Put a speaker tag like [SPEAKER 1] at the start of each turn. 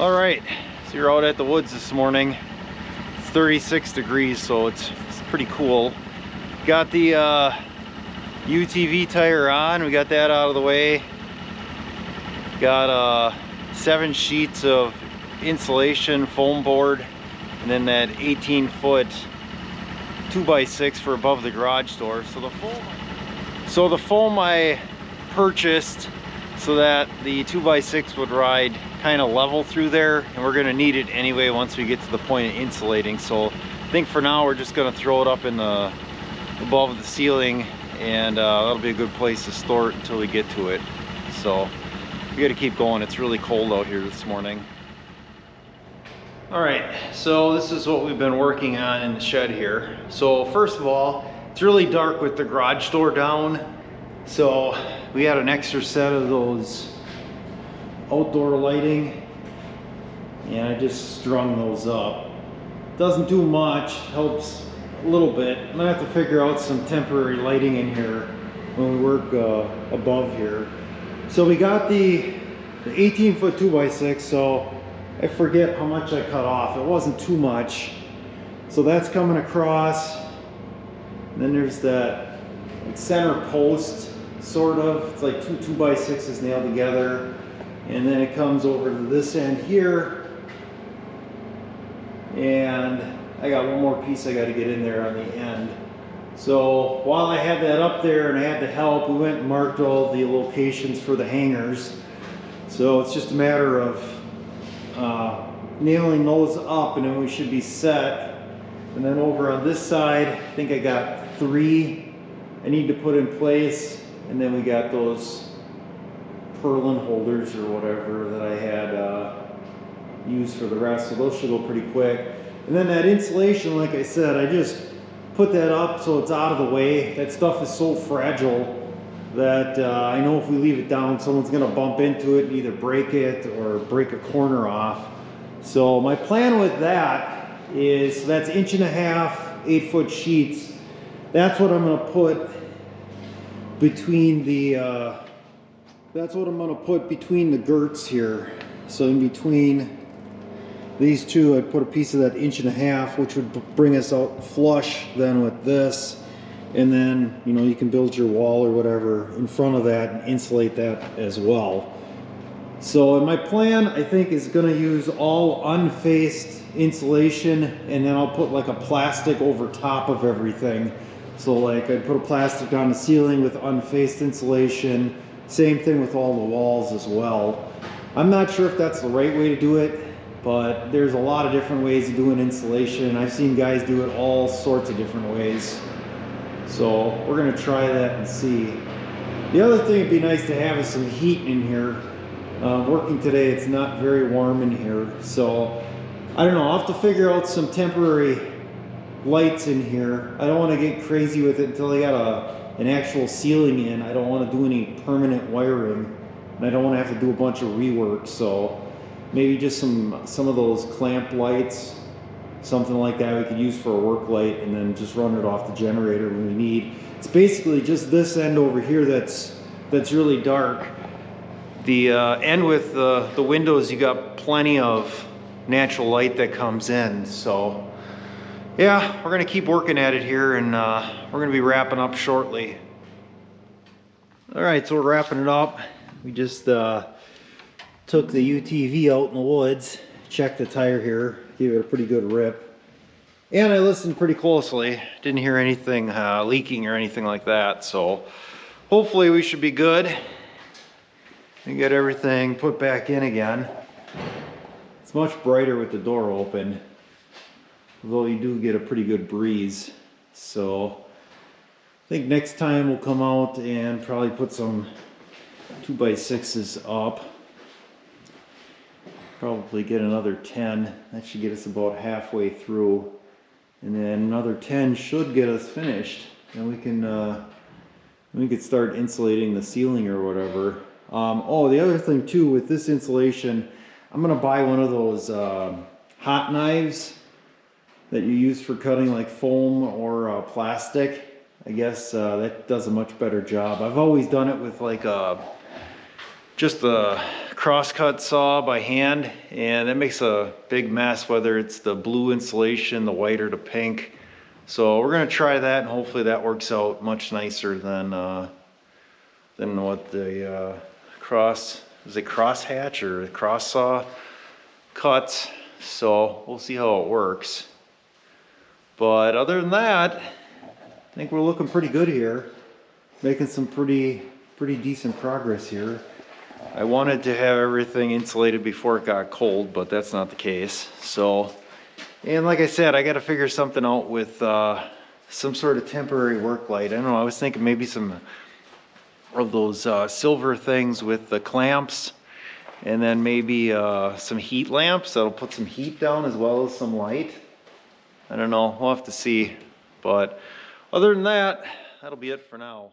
[SPEAKER 1] All right, so you're out at the woods this morning. It's 36 degrees, so it's pretty cool. Got the UTV tire on, we got that out of the way. Got 7 sheets of insulation foam board, and then that 18-foot 2x6 for above the garage door. So the foam I purchased so that the 2x6 would ride kind of level through there, and we're going to need it anyway once we get to the point of insulating. So I think for now we're just going to throw it up in the above the ceiling, and that'll be a good place to store it until we get to it. So we got to keep going. It's really cold out here this morning. All right, so this is what we've been working on in the shed here. So first of all, it's really dark with the garage door down, so we had an extra set of those outdoor lighting, and I just strung those up. Doesn't do much, helps a little bit. I'm gonna have to figure out some temporary lighting in here when we work above here. So we got the 18-foot 2x6, so I forget how much I cut off. It wasn't too much. So that's coming across. And then there's that center post, sort of. It's like two 2x6s nailed together. And then it comes over to this end here. And I got one more piece I got to get in there on the end. So while I had that up there and I had the help, we went and marked all the locations for the hangers. So it's just a matter of nailing those up, and then we should be set. And then over on this side, I think I got 3 I need to put in place, and then we got those purlin holders or whatever that I had used for the rest, so those should go pretty quick. And then that insulation, like I said, I just put that up so it's out of the way. That stuff is so fragile that I know if we leave it down, someone's gonna bump into it and either break it or break a corner off. So my plan with that is, that's 1.5 8-foot sheets. That's what I'm gonna put between the between the girts here. So in between these two, I'd put a piece of that 1.5 inch, which would bring us out flush then with this. And then, you know, you can build your wall or whatever in front of that and insulate that as well. So my plan, I think, is going to use all unfaced insulation, and then I'll put like a plastic over top of everything. So like I'd put a plastic on the ceiling with unfaced insulation. Same thing with all the walls as well. I'm not sure if that's the right way to do it, but there's a lot of different ways of doing insulation. I've seen guys do it all sorts of different ways. So we're gonna try that and see. The other thing it'd be nice to have is some heat in here. Working today, it's not very warm in here. So I don't know, I'll have to figure out some temporary lights in here. I don't wanna get crazy with it until I got an actual ceiling in. I don't wanna do any permanent wiring, and I don't wanna have to do a bunch of rework. So maybe just some of those clamp lights, something like that we could use for a work light, and then just run it off the generator when we need. It's basically just this end over here that's really dark. The end with the windows, you got plenty of natural light that comes in. So yeah, we're gonna keep working at it here, and we're gonna be wrapping up shortly. All right, so we're wrapping it up. We just took the UTV out in the woods, checked the tire here, gave it a pretty good rip. And I listened pretty closely. Didn't hear anything leaking or anything like that. So hopefully we should be good and get everything put back in again. It's much brighter with the door open, although you do get a pretty good breeze. So I think next time we'll come out and probably put some 2x6s up. Probably get another 10. That should get us about halfway through. And then another 10 should get us finished. And we can start insulating the ceiling or whatever. Oh, the other thing too with this insulation, I'm gonna buy one of those hot knives that you use for cutting like foam or plastic. I guess that does a much better job. I've always done it with like a just a crosscut saw by hand, and it makes a big mess, whether it's the blue insulation, the white, or the pink. So we're gonna try that, and hopefully that works out much nicer than what the cross hatch or cross saw cuts. So we'll see how it works. But other than that, I think we're looking pretty good here. Making some pretty decent progress here. I wanted to have everything insulated before it got cold, but that's not the case. So, and like I said, I got to figure something out with some sort of temporary work light. I don't know, I was thinking maybe some of those silver things with the clamps, and then maybe some heat lamps that'll put some heat down as well as some light. I don't know, we'll have to see. But other than that, that'll be it for now.